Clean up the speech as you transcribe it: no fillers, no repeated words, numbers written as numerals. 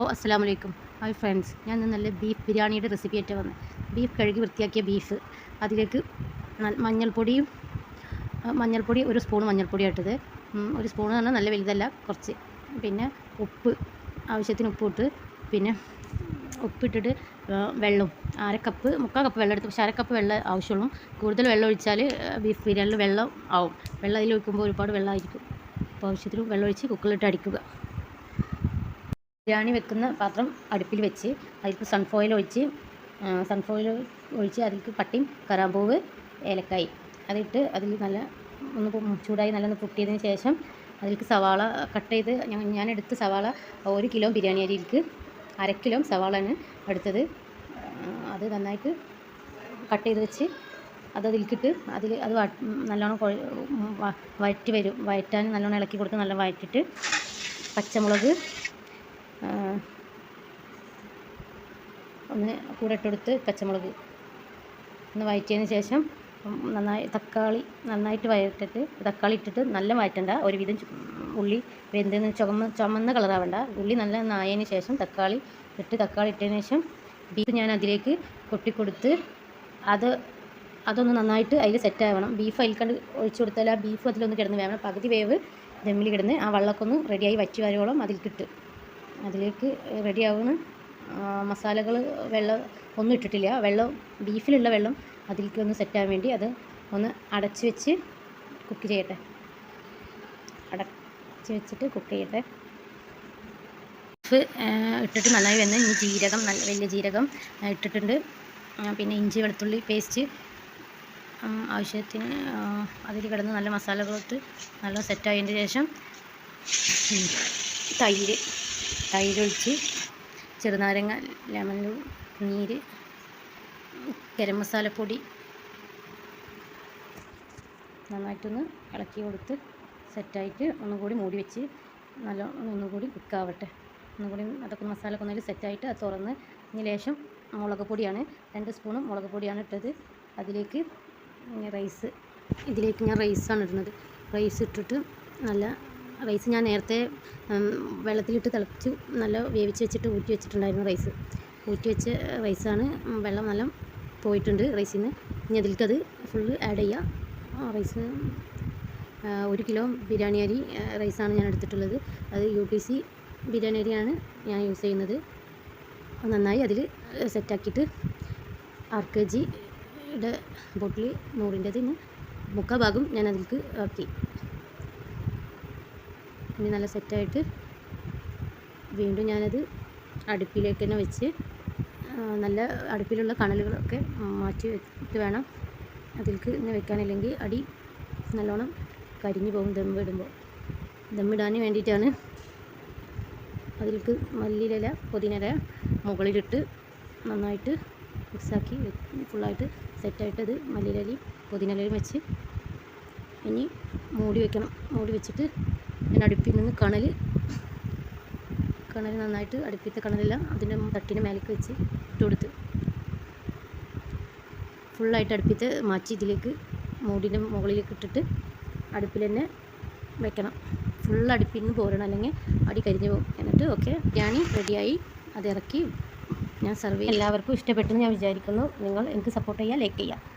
അപ്പോൾ അസ്സലാമു അലൈക്കും. ഹായ് ഫ്രണ്ട്സ്, ഞാൻ നല്ല ബീഫ് ബിരിയാണിയുടെ റെസിപ്പി ആയിട്ട് വന്നത്. ബീഫ് കഴുകി വൃത്തിയാക്കിയ ബീഫ്, അതിലേക്ക് മഞ്ഞൾപ്പൊടി ഒരു സ്പൂൺ മഞ്ഞൾപ്പൊടി ഇട്ടത്, ഒരു സ്പൂൺ പറഞ്ഞാൽ നല്ല വലുതല്ല, കുറച്ച്. പിന്നെ ഉപ്പ്, ആവശ്യത്തിന് ഉപ്പ് ഇട്ട്, പിന്നെ ഉപ്പിട്ടിട്ട് വെള്ളം മുക്കാൽ കപ്പ് വെള്ളം എടുത്ത്, പക്ഷേ അരക്കപ്പ് വെള്ളം ആവശ്യമുള്ളൂ. കൂടുതൽ വെള്ളം ഒഴിച്ചാൽ ബീഫ് ബിരിയാണിയിൽ വെള്ളം ആവും. വെള്ളം അതിൽ ഒഴിക്കുമ്പോൾ ഒരുപാട് വെള്ളമായിരിക്കും. അപ്പോൾ ആവശ്യത്തിന് വെള്ളം ഒഴിച്ച് കുക്കറിലിട്ട് അടിക്കുക. ബിരിയാണി വെക്കുന്ന പാത്രം അടുപ്പിൽ വെച്ച് അതിലേക്ക് സൺഫ്ലവർ ഒഴിച്ച് അതിലേക്ക് പട്ടയും കറാമ്പൂവ് ഏലക്കായി അതിട്ട് അതിൽ നല്ല ഒന്ന് ചൂടായി നല്ലൊന്ന് പൊട്ടിയതിന് ശേഷം അതിലേക്ക് സവാള കട്ട് ചെയ്ത് ഞാനെടുത്ത സവാള 1 കിലോ ബിരിയാണി അരിയിലേക്ക് 1/2 കിലോ സവാളയാണ് എടുത്തത്. അത് നന്നായിട്ട് കട്ട് ചെയ്ത് വെച്ച് അതിലേക്കിട്ട് അത് നല്ലോണം വഴറ്റാൻ നല്ലോണം ഇളക്കി കൊടുത്ത് നല്ല വഴറ്റിയിട്ട് പച്ചമുളക് ഒന്ന് കൂടെ ഇട്ടെടുത്ത് പച്ചമുളക് ഒന്ന് വഴറ്റിയതിന് ശേഷം തക്കാളി നന്നായിട്ട് വഴറ്റിട്ട് തക്കാളി ഇട്ടിട്ട് നല്ല വഴറ്റണ്ട, ഒരുവിധം ഉള്ളി വെന്തെന്ന് ചുമന്ന കളറാവണ്ട. ഉള്ളി നല്ല നായതിന് ശേഷം തക്കാളി ഇട്ടതിന് ശേഷം ബീഫ് ഞാൻ അതിലേക്ക് കൊട്ടിക്കൊടുത്ത് അതൊന്ന് നന്നായിട്ട് അതിൽ സെറ്റാവണം. ബീഫ് അതിൽ കണ്ട് ഒഴിച്ചു കൊടുത്താൽ ആ ബീഫ് അതിലൊന്ന് കിടന്ന് വേണം. പകുതി വേവ് ദമ്മിൽ കിടന്ന് ആ വെള്ളമൊക്കെ ഒന്ന് റെഡിയായി വറ്റി വരുവോളം അതിലേക്ക് റെഡിയാവുന്ന മസാലകൾ വെള്ളം ഒന്നും ഇട്ടിട്ടില്ല. ബീഫിലുള്ള വെള്ളം അതിലേക്ക് ഒന്ന് സെറ്റാകാൻ വേണ്ടി അത് ഒന്ന് അടച്ച് വെച്ച് കുക്ക് ചെയ്യട്ടെ. അടച്ച് വെച്ചിട്ട് കുക്ക് ചെയ്യട്ടെ. ബീഫ് ഇട്ടിട്ട് നന്നായി വെന്ന് ഇനി ജീരകം, വലിയ ജീരകം ഇട്ടിട്ടുണ്ട്. പിന്നെ ഇഞ്ചി വെളുത്തുള്ളി പേസ്റ്റ് ആവശ്യത്തിന് അതിൽ കിടന്ന് നല്ല മസാലകളിട്ട് നല്ല സെറ്റായതിന് ശേഷം തൈര് ഒഴിച്ച് ചെറുനാരങ്ങ, ലെമൺ നീര്, ഗരം മസാലപ്പൊടി നന്നായിട്ടൊന്ന് ഇളക്കി കൊടുത്ത് സെറ്റായിട്ട് ഒന്നുകൂടി മൂടി വെച്ച് ഒന്നുകൂടി കുക്കാവട്ടെ. ഒന്നുകൂടി അതൊക്കെ മസാലയൊക്കെ ഒന്നതിൽ സെറ്റായിട്ട് അത് തുറന്ന് ഇനി ലേശം മുളക് പൊടിയാണ് 2 സ്പൂണ് മുളക് പൊടിയാണ് ഇട്ടത്. ഇതിലേക്ക് ഞാൻ റൈസാണ് ഇടുന്നത്. റൈസ് ഇട്ടിട്ട് റൈസ് ഞാൻ നേരത്തെ വെള്ളത്തിലിട്ട് തിളപ്പിച്ച് നല്ല വേവിച്ച് വെച്ചിട്ട് ഊറ്റി വെച്ചിട്ടുണ്ടായിരുന്നു. ഊറ്റി വെച്ച റൈസാണ്. വെള്ളം നല്ല പോയിട്ടുണ്ട് റൈസിൽ നിന്ന്. ഇനി അതിലേക്കത് ഫുള്ള് ആഡ് ചെയ്യുക. റൈസ് 1 കിലോ ബിരിയാണി അരി റൈസാണ് ഞാൻ എടുത്തിട്ടുള്ളത്. അത് UTC ബിരിയാണി അരിയാണ് ഞാൻ യൂസ് ചെയ്യുന്നത്. നന്നായി അതിൽ സെറ്റാക്കിയിട്ട് 1/2 kgയുടെ ബോട്ടിൽ 100-ൻ്റെത് മുക്കാൽ ഭാഗം ഞാൻ അതിലേക്ക് ആക്കി. ഇനി നല്ല സെറ്റായിട്ട് വീണ്ടും ഞാനത് അടുപ്പിലേക്ക് തന്നെ വെച്ച് നല്ല അടുപ്പിലുള്ള കണലുകളൊക്കെ മാറ്റി വെച്ചിട്ട് വേണം അതിലേക്ക് ഇങ്ങനെ വെക്കാനില്ലെങ്കിൽ അടി നല്ലോണം കരിഞ്ഞു പോകും. ദമ്മിടാൻ വേണ്ടിയിട്ടാണ്. അതിലേക്ക് മല്ലിയില പുതിനയില മുകളിലിട്ട് നന്നായിട്ട് മിക്സാക്കി ഫുള്ളായിട്ട് സെറ്റായിട്ട് അത് മല്ലിയിലയും പുതിനയിലയും വെച്ച് ഇനി മൂടി വെക്കണം. മൂടി വെച്ചിട്ട് ഞാൻ അടുപ്പിൽ നിന്ന് കണൽ നന്നായിട്ട് അടുപ്പിലത്തെ കണലെല്ലാം അതിൻ്റെ തട്ടിന് മേലേക്ക് വെച്ച് ഇട്ട് കൊടുത്ത് ഫുള്ളായിട്ട് അടുപ്പിത്ത് മാറ്റി ഇതിലേക്ക് മൂടിൻ്റെ മുകളിലേക്ക് ഇട്ടിട്ട് അടുപ്പിൽ തന്നെ വെക്കണം. ഫുൾ അടുപ്പിൽ നിന്ന് പോരണം, അല്ലെങ്കിൽ അടി കരിഞ്ഞു പോകും. എന്നിട്ട് ബിരിയാണി റെഡിയായി. അത് ഇറക്കി ഞാൻ സെർവ് ചെയ്യും. എല്ലാവർക്കും ഇഷ്ടപ്പെട്ടെന്ന് ഞാൻ വിചാരിക്കുന്നു. നിങ്ങൾ എനിക്ക് സപ്പോർട്ട് ചെയ്യുക, ലൈക്ക് ചെയ്യുക.